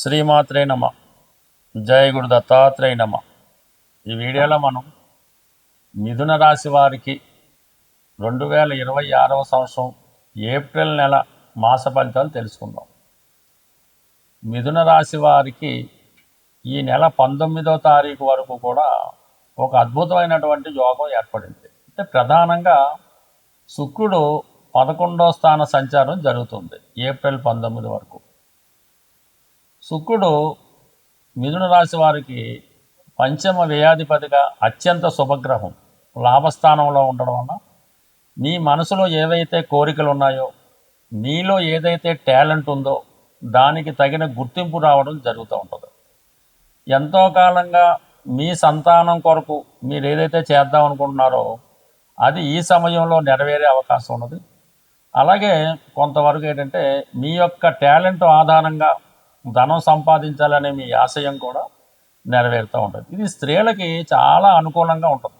శ్రీమాత్రే నమ. జయ గురు దత్తాత్రేయ నమ. ఈ వీడియోలో మనం మిథున రాశి వారికి 2026వ సంవత్సరం ఏప్రిల్ నెల మాస ఫలితాలు తెలుసుకుందాం. మిథున రాశి వారికి ఈ నెల 19వ తారీఖు వరకు కూడా ఒక అద్భుతమైనటువంటి యోగం ఏర్పడింది. అంటే ప్రధానంగా శుక్రుడు 11వ స్థాన సంచారం జరుగుతుంది ఏప్రిల్ 19 వరకు. శుక్రుడు మిథున రాశి వారికి పంచమ వ్యయాధిపతిగా అత్యంత శుభగ్రహం లాభస్థానంలో ఉండడం వల్ల మీ మనసులో ఏవైతే కోరికలు ఉన్నాయో, మీలో ఏదైతే టాలెంట్ ఉందో దానికి తగిన గుర్తింపు రావడం జరుగుతూ ఉంటుంది. ఎంతో కాలంగా మీ సంతానం కొరకు మీరు ఏదైతే చేద్దాం అనుకుంటున్నారో అది ఈ సమయంలో నెరవేరే అవకాశం ఉన్నది. అలాగే కొంతవరకు ఏంటంటే మీ యొక్క టాలెంట్ ఆధారంగా ధనం సంపాదించాలనే మీ ఆశయం కూడా నెరవేరుతూ ఉంటుంది. ఇది స్త్రీలకి చాలా అనుకూలంగా ఉంటుంది.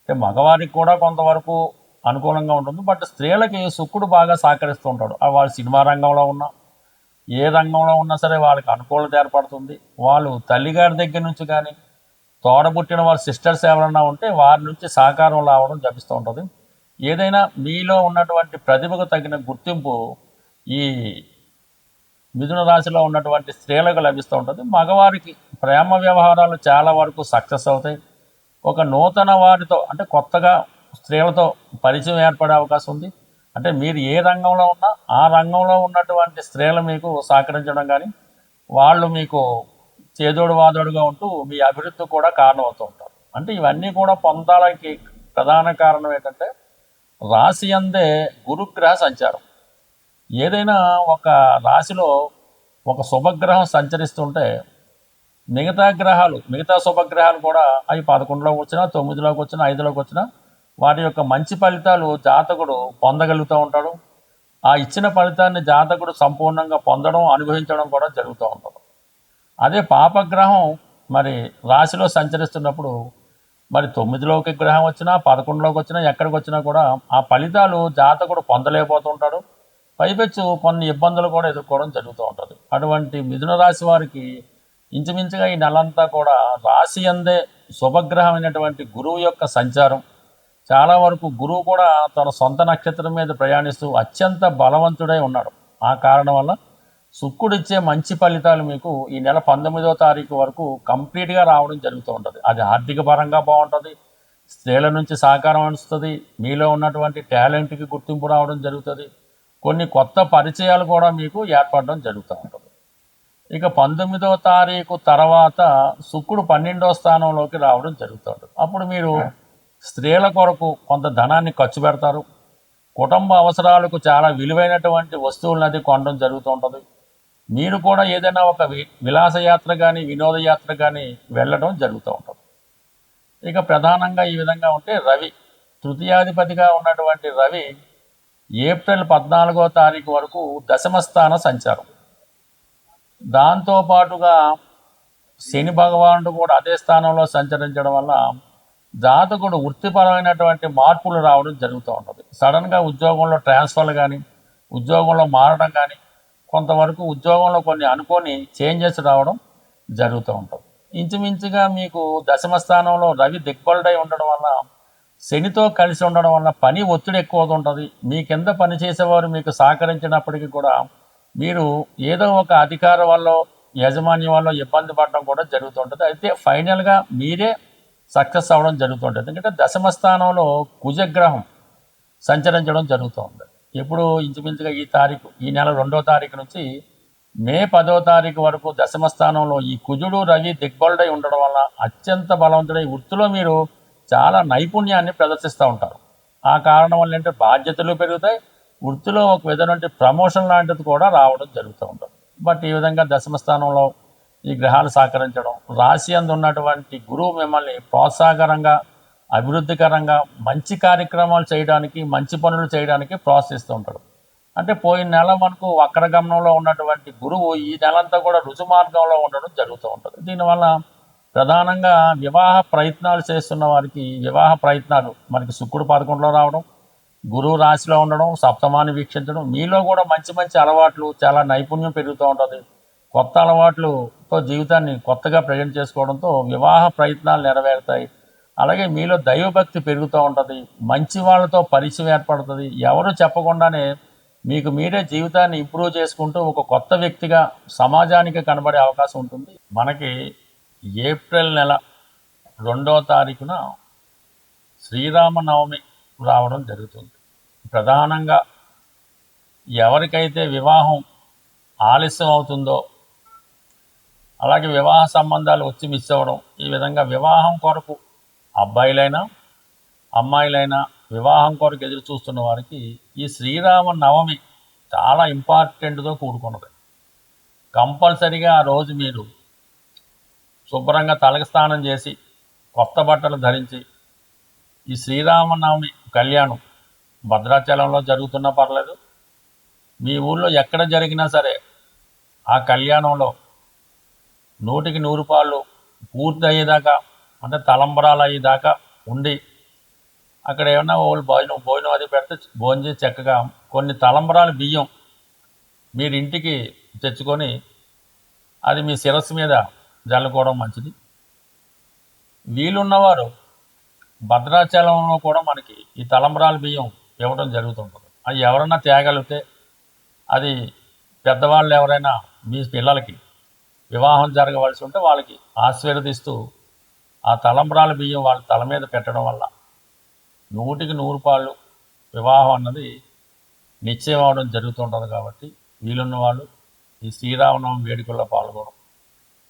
అంటే మగవారికి కూడా కొంతవరకు అనుకూలంగా ఉంటుంది, బట్ స్త్రీలకి శుక్రుడు బాగా సహకరిస్తూ ఉంటాడు. వాళ్ళు సినిమా రంగంలో ఉన్నా ఏ రంగంలో ఉన్నా సరే వాళ్ళకి అనుకూలత ఏర్పడుతుంది. వాళ్ళు తల్లిగారి దగ్గర నుంచి కానీ తోడబుట్టిన వాళ్ళ సిస్టర్స్ ఎవరన్నా ఉంటే వారి నుంచి సహకారం రావడం జపిస్తూ ఉంటుంది. ఏదైనా మీలో ఉన్నటువంటి ప్రతిభకు తగిన గుర్తింపు ఈ మిథున రాశిలో ఉన్నటువంటి స్త్రీలకు లభిస్తూ ఉంటుంది. మగవారికి ప్రేమ వ్యవహారాలు చాలా వరకు సక్సెస్ అవుతాయి. ఒక నూతన వారితో అంటే కొత్తగా స్త్రీలతో పరిచయం ఏర్పడే అవకాశం ఉంది. అంటే మీరు ఏ రంగంలో ఉన్నా ఆ రంగంలో ఉన్నటువంటి స్త్రీలు మీకు సహకరించడం కానీ వాళ్ళు మీకు చేదోడు వాదోడుగా ఉంటూ మీ అభివృద్ధి కూడా కారణమవుతూ ఉంటారు. అంటే ఇవన్నీ కూడా పొందాలకి ప్రధాన కారణం ఏంటంటే రాశి అందే గురుగ్రహ సంచారం. ఏదైనా ఒక రాశిలో ఒక శుభగ్రహం సంచరిస్తుంటే మిగతా శుభగ్రహాలు కూడా అవి 11లోకి వచ్చినా 9లోకి వచ్చినా 5లోకి వచ్చినా వాటి యొక్క మంచి ఫలితాలు జాతకుడు పొందగలుగుతూ ఉంటాడు. ఆ ఇచ్చిన ఫలితాన్ని జాతకుడు సంపూర్ణంగా పొందడం అనుభవించడం కూడా జరుగుతూ ఉంటుంది. అదే పాపగ్రహం మరి రాశిలో సంచరిస్తున్నప్పుడు మరి 9లోకి గ్రహం వచ్చినా 11లోకి వచ్చినా ఎక్కడికి వచ్చినా కూడా ఆ ఫలితాలు జాతకుడు పొందలేకపోతుంటాడు. పైపెచ్చు కొన్ని ఇబ్బందులు కూడా ఎదుర్కోవడం జరుగుతూ ఉంటుంది. అటువంటి మిథున రాశి వారికి ఇంచుమించుగా ఈ నెలంతా కూడా రాశి అందే శుభగ్రహమైనటువంటి గురువు యొక్క సంచారం. చాలా వరకు గురువు కూడా తన సొంత నక్షత్రం మీద ప్రయాణిస్తూ అత్యంత బలవంతుడై ఉన్నాడు. ఆ కారణం వల్ల శుక్రుడిచ్చే మంచి ఫలితాలు మీకు ఈ నెల 19వ తారీఖు వరకు కంప్లీట్గా రావడం జరుగుతూ ఉంటుంది. అది ఆర్థిక పరంగా బాగుంటుంది, స్త్రీల నుంచి సహకారం అనిస్తుంది, మీలో ఉన్నటువంటి టాలెంట్కి గుర్తింపు రావడం జరుగుతుంది, కొన్ని కొత్త పరిచయాలు కూడా మీకు ఏర్పడడం జరుగుతూ ఉంటుంది. ఇక 19వ తారీఖు తర్వాత శుక్రుడు 12వ స్థానంలోకి రావడం జరుగుతుంది. అప్పుడు మీరు స్త్రీల కొరకు కొంత ధనాన్ని ఖర్చు పెడతారు. కుటుంబ అవసరాలకు చాలా విలువైనటువంటి వస్తువులది కొనడం జరుగుతూ ఉంటుంది. మీరు కూడా ఏదైనా ఒక విలాసయాత్ర కానీ వినోదయాత్ర కానీ వెళ్ళడం జరుగుతూ ఉంటుంది. ఇక ప్రధానంగా ఈ విధంగా ఉంటే రవి తృతీయాధిపతిగా ఉన్నటువంటి రవి ఏప్రిల్ 14వ తారీఖు వరకు దశమస్థాన సంచారం. దాంతోపాటుగా శని భగవానుడు కూడా అదే స్థానంలో సంచరించడం వల్ల జాతకుడు వృత్తిపరమైనటువంటి మార్పులు రావడం జరుగుతూ ఉంటుంది. సడన్గా ఉద్యోగంలో ట్రాన్స్ఫర్లు కానీ ఉద్యోగంలో మారడం కానీ కొంతవరకు ఉద్యోగంలో కొన్ని అనుకోని చేంజెస్ రావడం జరుగుతూ ఉంటుంది. ఇంచుమించుగా మీకు దశమస్థానంలో రవి దిగ్బలుడై ఉండడం వల్ల శనితో కలిసి ఉండడం వల్ల పని ఒత్తిడి ఎక్కువ అవుతుంటుంది. మీ కింద పనిచేసేవారు మీకు సహకరించినప్పటికీ కూడా మీరు ఏదో ఒక అధికార వల్ల యజమాని వల్ల ఇబ్బంది పడడం కూడా జరుగుతుంటుంది. అయితే ఫైనల్గా మీరే సక్సెస్ అవ్వడం జరుగుతుంటుంది. ఎందుకంటే దశమస్థానంలో కుజగ్రహం సంచరించడం జరుగుతుంది. ఎప్పుడు ఇంచుమించుగా ఈ నెల 2వ తారీఖు నుంచి మే 10వ తారీఖు వరకు దశమస్థానంలో ఈ కుజుడు రవి దిగ్బలుడై ఉండడం వల్ల అత్యంత బలవంతుడై వృత్తిలో మీరు చాలా నైపుణ్యాన్ని ప్రదర్శిస్తూ ఉంటారు. ఆ కారణం వల్ల ఏంటంటే బాధ్యతలు పెరుగుతాయి, వృత్తిలో ఒక విధమైన ప్రమోషన్ లాంటిది కూడా రావడం జరుగుతూ ఉంటుంది. బట్ ఈ విధంగా దశమస్థానంలో ఈ గ్రహాలు సహకరించడం, రాశి అందు ఉన్నటువంటి గురువు మిమ్మల్ని ప్రోత్సాహకరంగా అభివృద్ధికరంగా మంచి కార్యక్రమాలు చేయడానికి మంచి పనులు చేయడానికి ప్రోత్సహిస్తూ ఉంటాడు. అంటే పోయిన నెల మనకు వక్రగమనంలో ఉన్నటువంటి గురువు ఈ నెలంతా కూడా రుజు మార్గంలో ఉండడం జరుగుతూ ఉంటుంది. దీనివల్ల ప్రధానంగా వివాహ ప్రయత్నాలు చేస్తున్న వారికి వివాహ ప్రయత్నాలు మనకి శుక్రుడు 11లో రావడం, గురువు రాశిలో ఉండడం, సప్తమాన్ని వీక్షించడం, మీలో కూడా మంచి మంచి అలవాట్లు చాలా నైపుణ్యం పెరుగుతూ ఉంటుంది. కొత్త అలవాట్లతో జీవితాన్ని కొత్తగా ప్రజెంట్ చేసుకోవడంతో వివాహ ప్రయత్నాలు నెరవేరుతాయి. అలాగే మీలో దైవభక్తి పెరుగుతూ ఉంటుంది. మంచి వాళ్ళతో పరిచయం ఏర్పడుతుంది. ఎవరు చెప్పకుండానే మీకు మీరే జీవితాన్ని ఇంప్రూవ్ చేసుకుంటూ ఒక కొత్త వ్యక్తిగా సమాజానికి కనబడే అవకాశం ఉంటుంది. మనకి ఏప్రిల్ నెల 2వ తారీఖున శ్రీరామనవమి రావడం జరుగుతుంది. ప్రధానంగా ఎవరికైతే వివాహం ఆలస్యం అవుతుందో, అలాగే వివాహ సంబంధాలు వచ్చి మిస్ అవ్వడం, ఈ విధంగా వివాహం కొరకు అబ్బాయిలైనా అమ్మాయిలైనా వివాహం కొరకు ఎదురు చూస్తున్న వారికి ఈ శ్రీరామ నవమి చాలా ఇంపార్టెంట్తో కూడుకున్నది. కంపల్సరిగా ఆ రోజు మీరు శుభ్రంగా తలకి స్నానం చేసి కొత్త బట్టలు ధరించి ఈ శ్రీరామనవమి కళ్యాణం భద్రాచలంలో జరుగుతున్నా పర్లేదు, మీ ఊళ్ళో ఎక్కడ జరిగినా సరే ఆ కళ్యాణంలో 100కి 100 పాళ్ళు పూర్తి అయ్యేదాకా, అంటే తలంబరాలు అయ్యేదాకా ఉండి అక్కడ ఏమన్నా వాళ్ళు భోజనం అది పెడితే భోజనం చేసి చక్కగా కొన్ని తలంబరాలు బియ్యం మీరు ఇంటికి తెచ్చుకొని అది మీ శిరస్సు మీద జల్లుకోవడం మంచిది. వీలున్నవారు భద్రాచలంలో కూడా మనకి ఈ తలంబరాల బియ్యం ఇవ్వడం జరుగుతుంటుంది. అది ఎవరైనా తేగలిగితే, అది పెద్దవాళ్ళు ఎవరైనా మీ పిల్లలకి వివాహం జరగవలసి ఉంటే వాళ్ళకి ఆశీర్వదిస్తూ ఆ తలంబరాల బియ్యం వాళ్ళ తల మీద పెట్టడం వల్ల 100కి 100 పాళ్ళు వివాహం అన్నది నిశ్చయం అవడం జరుగుతుంటుంది. కాబట్టి వీలున్న వాళ్ళు ఈ శ్రీరామనవమి వేడుకల్లో పాల్గొనడం,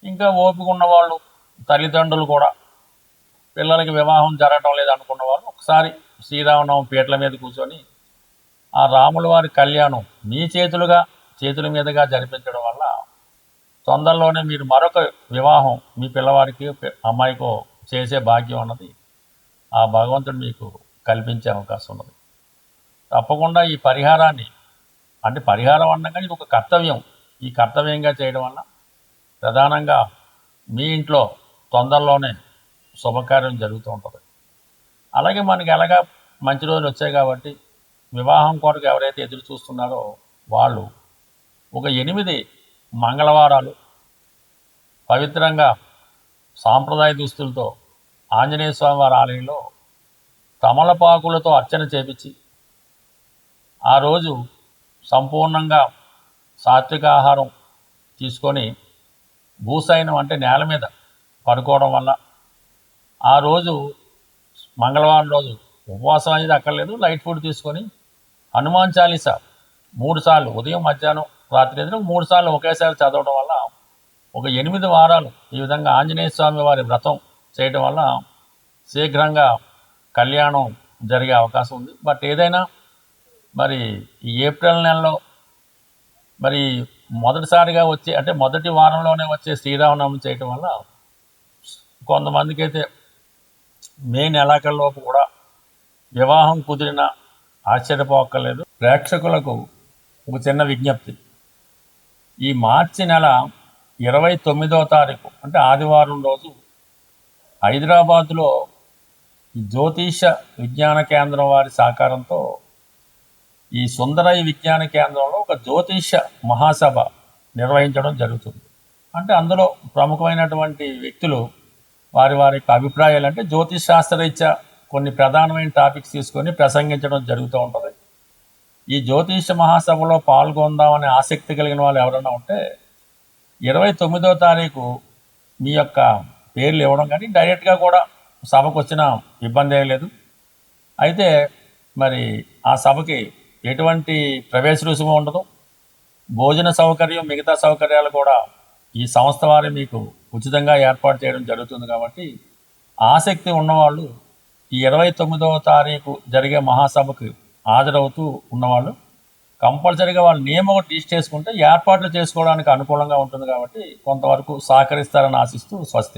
ఇంకా ఓపిక ఉన్నవాళ్ళు తల్లిదండ్రులు కూడా పిల్లలకి వివాహం జరగడం లేదనుకున్న వాళ్ళు ఒకసారి శ్రీరామనవమి పీటల మీద కూర్చొని ఆ రాముల వారి కళ్యాణం మీ చేతుల మీదుగా జరిపించడం వల్ల తొందరలోనే మీరు మరొక వివాహం మీ పిల్లవారికి అమ్మాయికో చేసే భాగ్యం అన్నది ఆ భగవంతుడు మీకు కల్పించే అవకాశం ఉన్నది. తప్పకుండా ఈ పరిహారాన్ని, అంటే పరిహారం అనగా ఇది ఒక కర్తవ్యం, ఈ కర్తవ్యంగా చేయడం వల్ల ప్రధానంగా మీ ఇంట్లో తొందరలోనే శుభకార్యం జరుగుతూ ఉంటుంది. అలాగే మనకి ఎలాగా మంచి రోజులు వచ్చాయి కాబట్టి వివాహం కొరకు ఎవరైతే ఎదురు చూస్తున్నారో వాళ్ళు ఒక 8 మంగళవారాలు పవిత్రంగా సాంప్రదాయ దుస్తులతో ఆంజనేయ స్వామి వారి ఆలయంలో తమలపాకులతో అర్చన చేపించి ఆ రోజు సంపూర్ణంగా సాత్విక ఆహారం తీసుకొని భూసైనం అంటే నేల మీద పడుకోవడం వల్ల ఆ రోజు మంగళవారం రోజు ఉపవాసం అనేది అక్కర్లేదు, లైట్ ఫుడ్ తీసుకొని హనుమాన్ చాలీసా 3 సార్లు ఉదయం మధ్యాహ్నం రాత్రి ఎదురు 3 సార్లు ఒకేసారి చదవడం వల్ల ఒక 8 వారాలు ఈ విధంగా ఆంజనేయ స్వామి వారి వ్రతం చేయడం వల్ల శీఘ్రంగా కళ్యాణం జరిగే అవకాశం ఉంది. బట్ ఏదైనా మరి ఈ ఏప్రిల్ నెలలో మరి మొదటిసారిగా వచ్చే, అంటే మొదటి వారంలోనే వచ్చే శ్రీరామనవమి చేయటం వల్ల కొంతమందికి అయితే మే నెలాఖరులోపు కూడా వివాహం కుదిరిన ఆశ్చర్యపోక్కర్లేదు. ప్రేక్షకులకు ఒక చిన్న విజ్ఞప్తి, ఈ మార్చి నెల 29వ తారీఖు అంటే ఆదివారం రోజు హైదరాబాదులో జ్యోతిష విజ్ఞాన కేంద్రం వారి సహకారంతో ఈ సుందరయ్య విజ్ఞాన కేంద్రంలో ఒక జ్యోతిష మహాసభ నిర్వహించడం జరుగుతుంది. అంటే అందులో ప్రముఖమైనటువంటి వ్యక్తులు వారి యొక్క అభిప్రాయాలు, అంటే జ్యోతిష్ శాస్త్రరీత్యా కొన్ని ప్రధానమైన టాపిక్స్ తీసుకొని ప్రసంగించడం జరుగుతూ ఉంటుంది. ఈ జ్యోతిష మహాసభలో పాల్గొందామనే ఆసక్తి కలిగిన వాళ్ళు ఎవరైనా ఉంటే 29వ తారీఖు మీ యొక్క పేర్లు ఇవ్వడం, కానీ డైరెక్ట్గా కూడా సభకు వచ్చిన ఇబ్బంది ఏం లేదు. అయితే మరి ఆ సభకి ఎటువంటి ప్రవేశ రుసుము ఉండదు, భోజన సౌకర్యం మిగతా సౌకర్యాలు కూడా ఈ సంస్థ వారే మీకు ఉచితంగా ఏర్పాటు చేయడం జరుగుతుంది. కాబట్టి ఆసక్తి ఉన్నవాళ్ళు ఈ 29వ తారీఖు జరిగే మహాసభకు హాజరవుతూ ఉన్నవాళ్ళు కంపల్సరీగా వాళ్ళ నేమ్ ఒకటి లిస్ట్ చేసుకుంటే ఏర్పాట్లు చేసుకోవడానికి అనుకూలంగా ఉంటుంది. కాబట్టి కొంతవరకు సహకరిస్తారని ఆశిస్తూ స్వస్తి.